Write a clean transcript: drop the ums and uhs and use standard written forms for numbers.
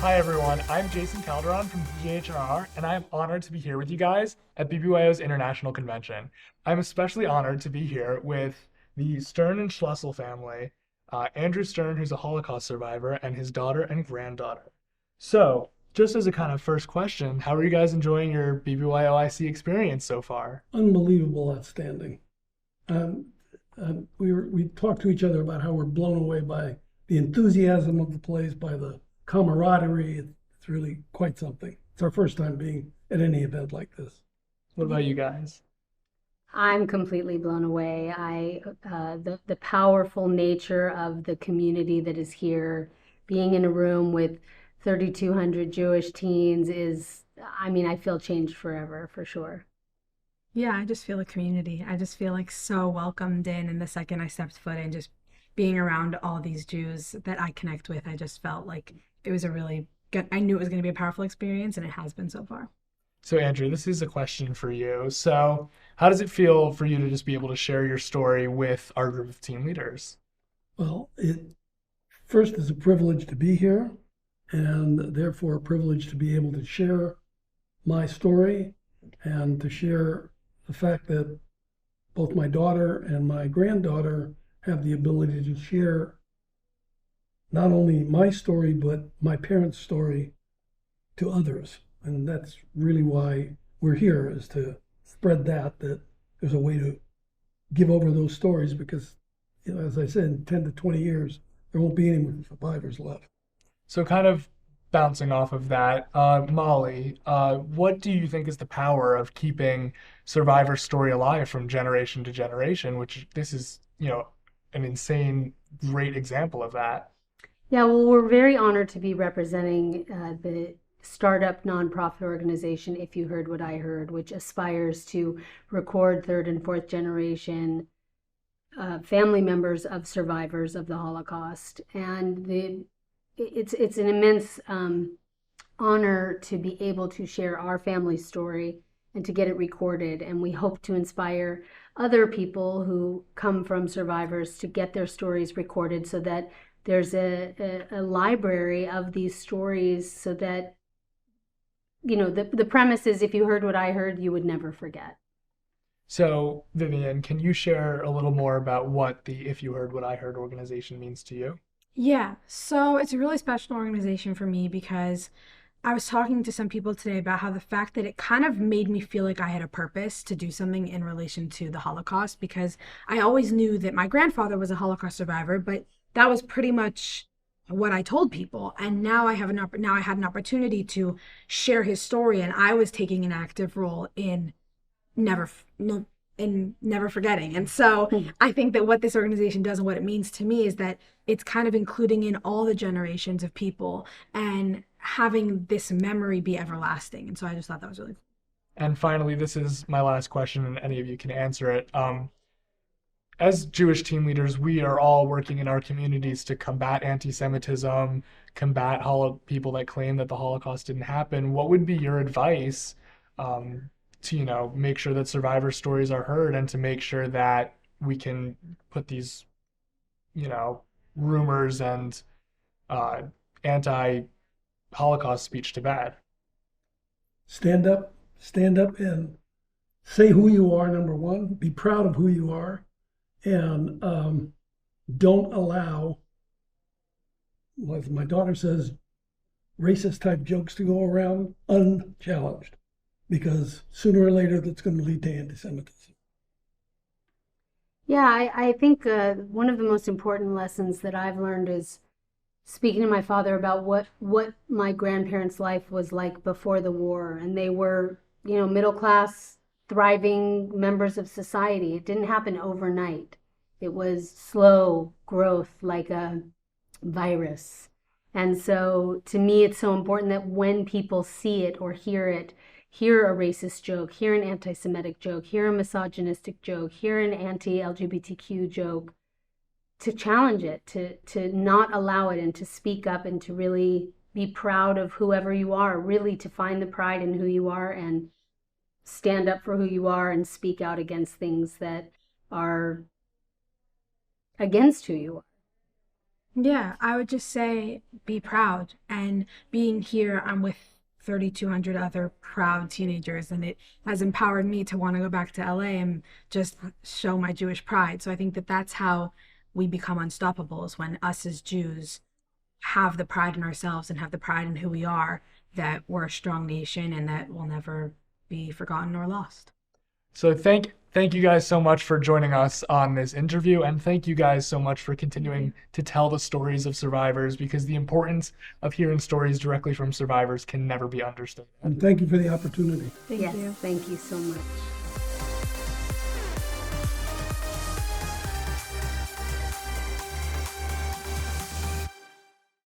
Hi everyone, I'm Jason Calderon from BHR, and I am honored to be here with you guys at BBYO's International Convention. I'm especially honored to be here with the Stern and Schlussel family, Andrew Stern, who's a Holocaust survivor, and his daughter and granddaughter. So, just as a kind of first question, how are you guys enjoying your BBYOIC experience so far? Unbelievable, outstanding. Um, we talked to each other about how we're blown away by the enthusiasm of the place, by the camaraderie. It's really quite something. It's our first time being at any event like this. What about you guys? I'm completely blown away. The powerful nature of the community that is here, being in a room with 3,200 Jewish teens is, I mean, I feel changed forever for sure. Yeah, I just feel a community. I just feel like so welcomed in. And the second I stepped foot in, just being around all these Jews that I connect with, I just felt like it was a really good, I knew it was going to be a powerful experience, and it has been so far. So, Andrew, this is a question for you. So, how does it feel for you to just be able to share your story with our group of team leaders? Well, it first is a privilege to be here, and therefore a privilege to be able to share my story and to share the fact that both my daughter and my granddaughter have the ability to share not only my story, but my parents' story to others. And that's really why we're here, is to spread that there's a way to give over those stories because, as I said, in 10 to 20 years, there won't be any more survivors left. So, kind of bouncing off of that, Molly, what do you think is the power of keeping Survivor's story alive from generation to generation? Which this is, an insane, great example of that. Yeah, well, we're very honored to be representing the startup nonprofit organization, If You Heard What I Heard, which aspires to record third and fourth generation family members of survivors of the Holocaust. And it's an immense honor to be able to share our family story and to get it recorded. And we hope to inspire other people who come from survivors to get their stories recorded so that there's a library of these stories so that, the premise is if you heard what I heard, you would never forget. So, Vivienne, can you share a little more about what the If You Heard What I Heard organization means to you? Yeah, so it's a really special organization for me because I was talking to some people today about how the fact that it kind of made me feel like I had a purpose to do something in relation to the Holocaust, because I always knew that my grandfather was a Holocaust survivor, but that was pretty much what I told people. And now now I had an opportunity to share his story, and I was taking an active role in never no, in never forgetting. And so I think that what this organization does and what it means to me is that it's kind of including in all the generations of people and having this memory be everlasting. And so I just thought that was really cool. And finally, this is my last question, and any of you can answer it. As Jewish team leaders, we are all working in our communities to combat anti-Semitism, combat people that claim that the Holocaust didn't happen. What would be your advice to, make sure that survivor stories are heard and to make sure that we can put these, rumors and anti-Holocaust speech to bed? Stand up and say who you are, number one, be proud of who you are, and don't allow, as my daughter says, racist type jokes to go around unchallenged, because sooner or later that's going to lead to anti-Semitism. Yeah, I think one of the most important lessons that I've learned is speaking to my father about what my grandparents' life was like before the war. And they were, middle class, thriving members of society. It didn't happen overnight. It was slow growth like a virus. And so to me, it's so important that when people see it or hear it, hear a racist joke, hear an anti-Semitic joke, hear a misogynistic joke, hear an anti-LGBTQ joke, to challenge it, to not allow it, and to speak up and to really be proud of whoever you are, really to find the pride in who you are and stand up for who you are and speak out against things that are against who you are. Yeah, I would just say be proud. And being here, I'm with 3,200 other proud teenagers, and it has empowered me to want to go back to LA and just show my Jewish pride. So I think that that's how we become unstoppable, is when us as Jews have the pride in ourselves and have the pride in who we are, that we're a strong nation and that will never be forgotten or lost. So thank you guys so much for joining us on this interview, and thank you guys so much for continuing to tell the stories of survivors, because the importance of hearing stories directly from survivors can never be understood. And thank you for the opportunity. Thank Yes, you. thank you so much.